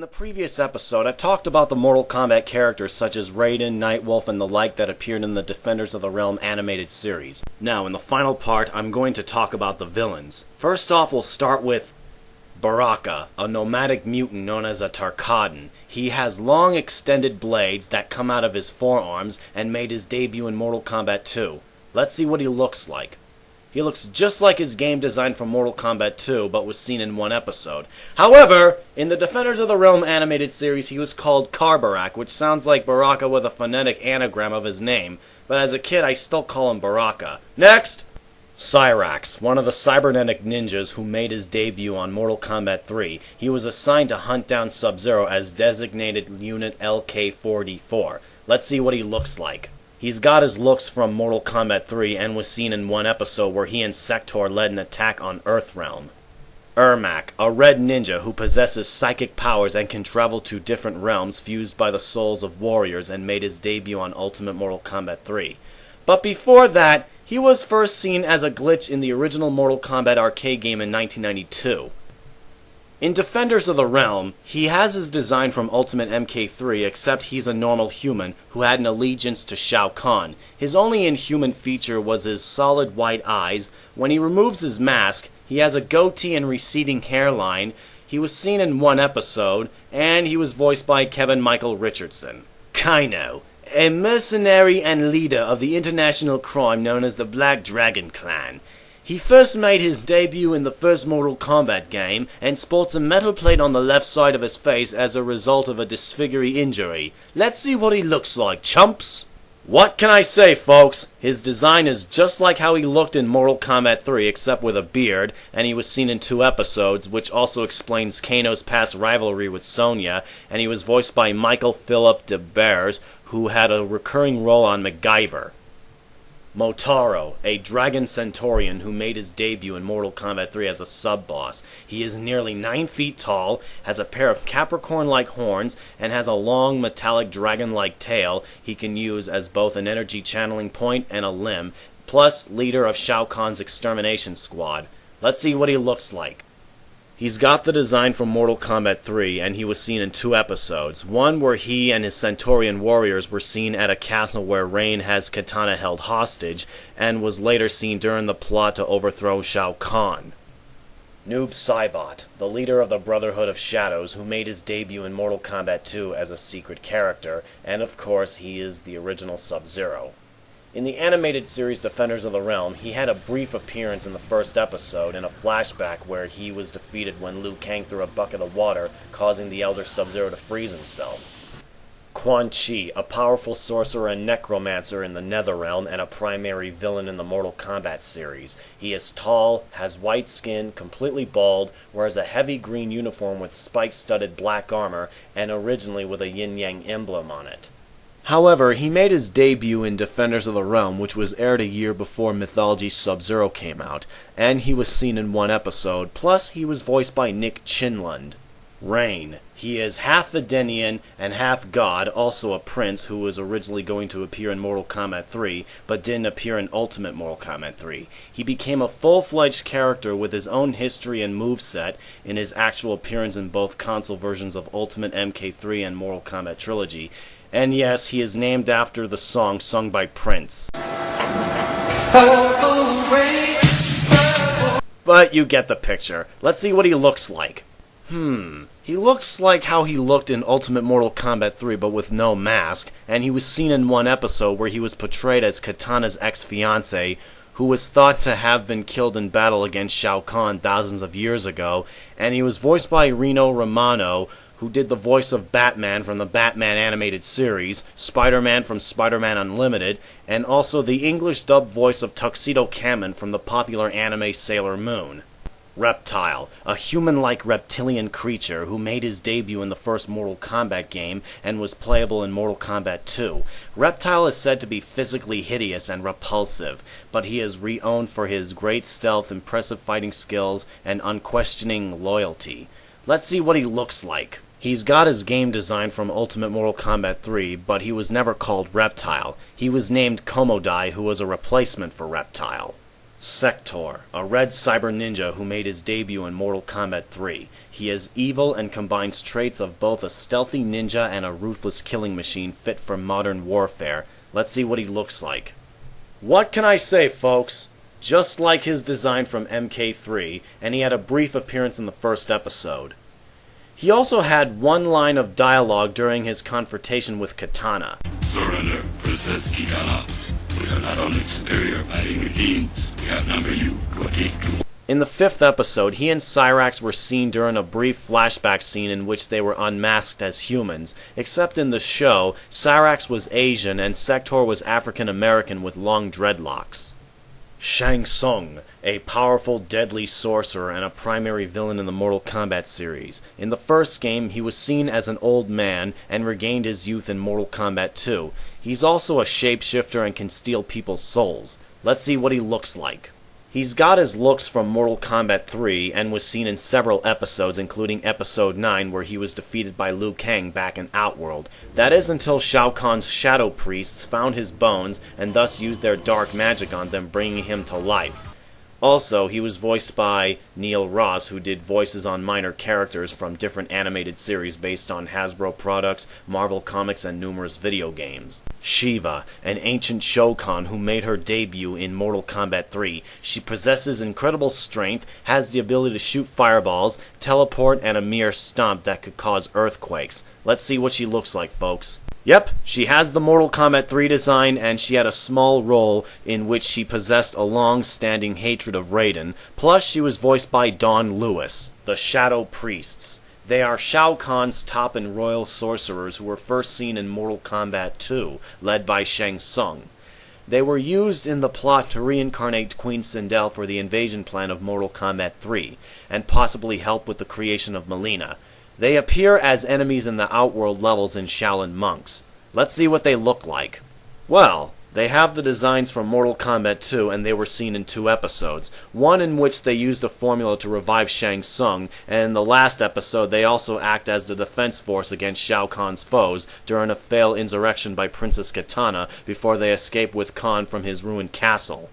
In the previous episode, I've talked about the Mortal Kombat characters such as Raiden, Nightwolf, and the like that appeared in the Defenders of the Realm animated series. Now, in the final part, I'm going to talk about the villains. First off, we'll start with Baraka, a nomadic mutant known as a Tarkatan. He has long extended blades that come out of his forearms and made his debut in Mortal Kombat 2. Let's see what he looks like. He looks just like his game design from Mortal Kombat 2, but was seen in one episode. However, in the Defenders of the Realm animated series, he was called Karbarak, which sounds like Baraka with a phonetic anagram of his name, but as a kid I still call him Baraka. Next! Cyrax, one of the cybernetic ninjas who made his debut on Mortal Kombat 3. He was assigned to hunt down SubZero as designated Unit LK-44. Let's see what he looks like. He's got his looks from Mortal Kombat 3 and was seen in one episode where he and Sector led an attack on Earthrealm. Ermac, a red ninja who possesses psychic powers and can travel to different realms fused by the souls of warriors and made his debut on Ultimate Mortal Kombat 3. But before that, he was first seen as a glitch in the original Mortal Kombat arcade game in 1992. In Defenders of the Realm, he has his design from Ultimate MK3, except he's a normal human who had an allegiance to Shao Kahn. His only inhuman feature was his solid white eyes. When he removes his mask, he has a goatee and receding hairline. He was seen in one episode, and he was voiced by Kevin Michael Richardson. Kaino, a mercenary and leader of the international crime known as the Black Dragon Clan. He first made his debut in the first Mortal Kombat game and sports a metal plate on the left side of his face as a result of a disfiguring injury. Let's see what he looks like, chumps! What can I say, folks? His design is just like how he looked in Mortal Kombat 3 except with a beard, and he was seen in 2 episodes, which also explains Kano's past rivalry with Sonya, and he was voiced by Michael Philip de Beers, who had a recurring role on MacGyver. Motaro, a dragon centaurian who made his debut in Mortal Kombat 3 as a sub-boss. He is nearly 9 feet tall, has a pair of Capricorn-like horns, and has a long metallic dragon-like tail he can use as both an energy channeling point and a limb, plus leader of Shao Kahn's extermination squad. Let's see what he looks like. He's got the design from Mortal Kombat 3, and he was seen in 2 episodes. One where he and his Centaurian warriors were seen at a castle where Rain has Katana held hostage, and was later seen during the plot to overthrow Shao Kahn. Noob Saibot, the leader of the Brotherhood of Shadows, who made his debut in Mortal Kombat 2 as a secret character, and of course he is the original Sub-Zero. In the animated series Defenders of the Realm, he had a brief appearance in the first episode in a flashback where he was defeated when Liu Kang threw a bucket of water, causing the Elder Sub-Zero to freeze himself. Quan Chi, a powerful sorcerer and necromancer in the Netherrealm and a primary villain in the Mortal Kombat series. He is tall, has white skin, completely bald, wears a heavy green uniform with spike-studded black armor, and originally with a yin-yang emblem on it. However, he made his debut in Defenders of the Realm, which was aired a year before Mythology Sub-Zero came out, and he was seen in 1 episode, plus he was voiced by Nick Chinlund. Rain. He is half Videnian and half god, also a prince who was originally going to appear in Mortal Kombat 3, but didn't appear in Ultimate Mortal Kombat 3. He became a full-fledged character with his own history and moveset in his actual appearance in both console versions of Ultimate MK3 and Mortal Kombat Trilogy. And yes, he is named after the song sung by Prince. But you get the picture. Let's see what he looks like. He looks like how he looked in Ultimate Mortal Kombat 3 but with no mask, and he was seen in 1 episode where he was portrayed as Katana's ex-fiancée, who was thought to have been killed in battle against Shao Kahn thousands of years ago, and he was voiced by Rino Romano, who did the voice of Batman from the Batman animated series, Spider-Man from Spider-Man Unlimited, and also the English dub voice of Tuxedo Cameron from the popular anime Sailor Moon. Reptile, a human-like reptilian creature who made his debut in the first Mortal Kombat game and was playable in Mortal Kombat 2. Reptile is said to be physically hideous and repulsive, but he is renowned for his great stealth, impressive fighting skills, and unquestioning loyalty. Let's see what he looks like. He's got his game design from Ultimate Mortal Kombat 3, but he was never called Reptile. He was named Komodai, who was a replacement for Reptile. Sector, a red cyber ninja who made his debut in Mortal Kombat 3. He is evil and combines traits of both a stealthy ninja and a ruthless killing machine fit for modern warfare. Let's see what he looks like. What can I say, folks? Just like his design from MK3, and he had a brief appearance in the first episode. He also had one line of dialogue during his confrontation with Katana. Surrender, Princess Kitana. We are not only superior fighting machines, we outnumber you 20 to... In the fifth episode, he and Cyrax were seen during a brief flashback scene in which they were unmasked as humans. Except in the show, Cyrax was Asian and Sector was African American with long dreadlocks. Shang Tsung, a powerful, deadly sorcerer and a primary villain in the Mortal Kombat series. In the first game, he was seen as an old man and regained his youth in Mortal Kombat 2. He's also a shapeshifter and can steal people's souls. Let's see what he looks like. He's got his looks from Mortal Kombat 3 and was seen in several episodes, including Episode 9, where he was defeated by Liu Kang back in Outworld. That is until Shao Kahn's shadow priests found his bones and thus used their dark magic on them, bringing him to life. Also, he was voiced by Neil Ross, who did voices on minor characters from different animated series based on Hasbro products, Marvel Comics, and numerous video games. Shiva, an ancient Shao Kahn who made her debut in Mortal Kombat 3. She possesses incredible strength, has the ability to shoot fireballs, teleport, and a mere stomp that could cause earthquakes. Let's see what she looks like, folks. Yep, she has the Mortal Kombat 3 design, and she had a small role in which she possessed a long-standing hatred of Raiden, plus she was voiced by Dawn Lewis, the Shadow Priests. They are Shao Kahn's top and royal sorcerers who were first seen in Mortal Kombat 2, led by Shang Tsung. They were used in the plot to reincarnate Queen Sindel for the invasion plan of Mortal Kombat 3, and possibly help with the creation of Mileena. They appear as enemies in the Outworld levels in Shaolin Monks. Let's see what they look like. Well, they have the designs from Mortal Kombat 2, and they were seen in 2 episodes. One in which they used a formula to revive Shang Tsung, and in the last episode they also act as the defense force against Shao Kahn's foes during a failed insurrection by Princess Katana before they escape with Kahn from his ruined castle.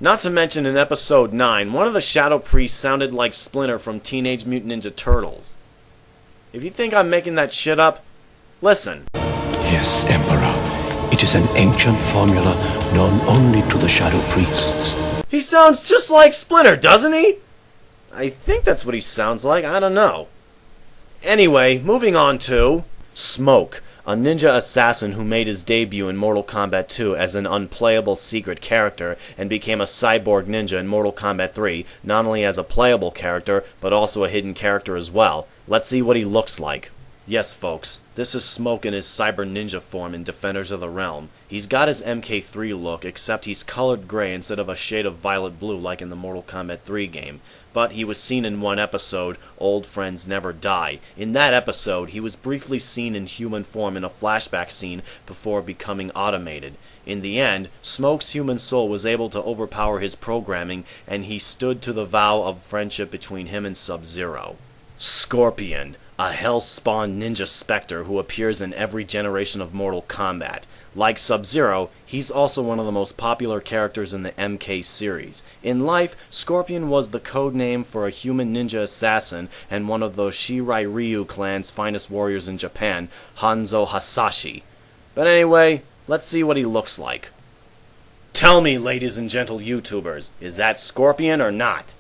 Not to mention in episode 9, one of the Shadow Priests sounded like Splinter from Teenage Mutant Ninja Turtles. If you think I'm making that shit up, listen. Yes, Emperor. It is an ancient formula known only to the Shadow Priests. He sounds just like Splinter, doesn't he? I think that's what he sounds like, I don't know. Anyway, moving on to... Smoke, a ninja assassin who made his debut in Mortal Kombat 2 as an unplayable secret character and became a cyborg ninja in Mortal Kombat 3, not only as a playable character, but also a hidden character as well. Let's see what he looks like. Yes, folks, this is Smoke in his cyber ninja form in Defenders of the Realm. He's got his MK3 look, except he's colored gray instead of a shade of violet blue like in the Mortal Kombat 3 game. But he was seen in one episode, Old Friends Never Die. In that episode, he was briefly seen in human form in a flashback scene before becoming automated. In the end, Smoke's human soul was able to overpower his programming, and he stood to the vow of friendship between him and SubZero. Scorpion, a hell-spawn ninja specter who appears in every generation of Mortal Kombat. Like SubZero, he's also one of the most popular characters in the MK series. In life, Scorpion was the code name for a human ninja assassin and one of the Shirai Ryu clan's finest warriors in Japan, Hanzo Hasashi. But anyway, let's see what he looks like. Tell me, ladies and gentle YouTubers, is that Scorpion or not?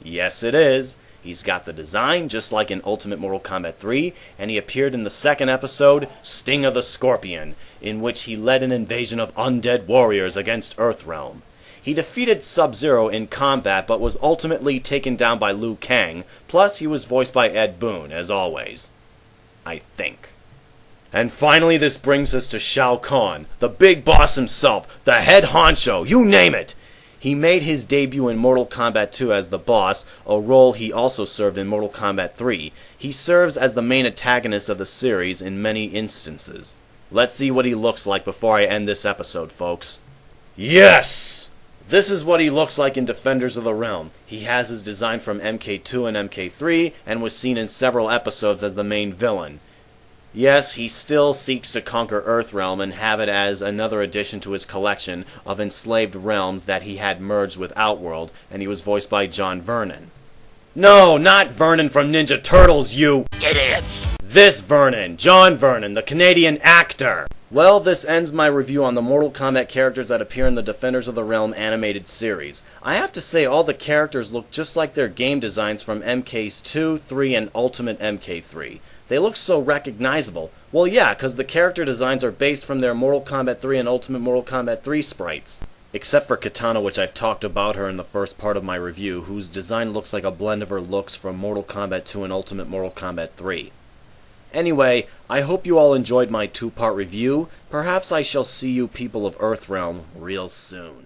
Yes, it is. He's got the design just like in Ultimate Mortal Kombat 3, and he appeared in the second episode, Sting of the Scorpion, in which he led an invasion of undead warriors against Earthrealm. He defeated SubZero in combat, but was ultimately taken down by Liu Kang, plus he was voiced by Ed Boon, as always. I think. And finally, this brings us to Shao Kahn, the big boss himself, the head honcho, you name it! He made his debut in Mortal Kombat 2 as the boss, a role he also served in Mortal Kombat 3. He serves as the main antagonist of the series in many instances. Let's see what he looks like before I end this episode, folks. Yes! This is what he looks like in Defenders of the Realm. He has his design from MK2 and MK3, and was seen in several episodes as the main villain. Yes, he still seeks to conquer Earthrealm and have it as another addition to his collection of enslaved realms that he had merged with Outworld, and he was voiced by John Vernon. No, not Vernon from Ninja Turtles, you idiots! This Vernon, John Vernon, the Canadian actor! Well, this ends my review on the Mortal Kombat characters that appear in the Defenders of the Realm animated series. I have to say all the characters look just like their game designs from MKs 2, 3, and Ultimate MK3. They look so recognizable. Well, yeah, because the character designs are based from their Mortal Kombat 3 and Ultimate Mortal Kombat 3 sprites. Except for Kitana, which I've talked about her in the first part of my review, whose design looks like a blend of her looks from Mortal Kombat 2 and Ultimate Mortal Kombat 3. Anyway, I hope you all enjoyed my two-part review. Perhaps I shall see you people of Earthrealm real soon.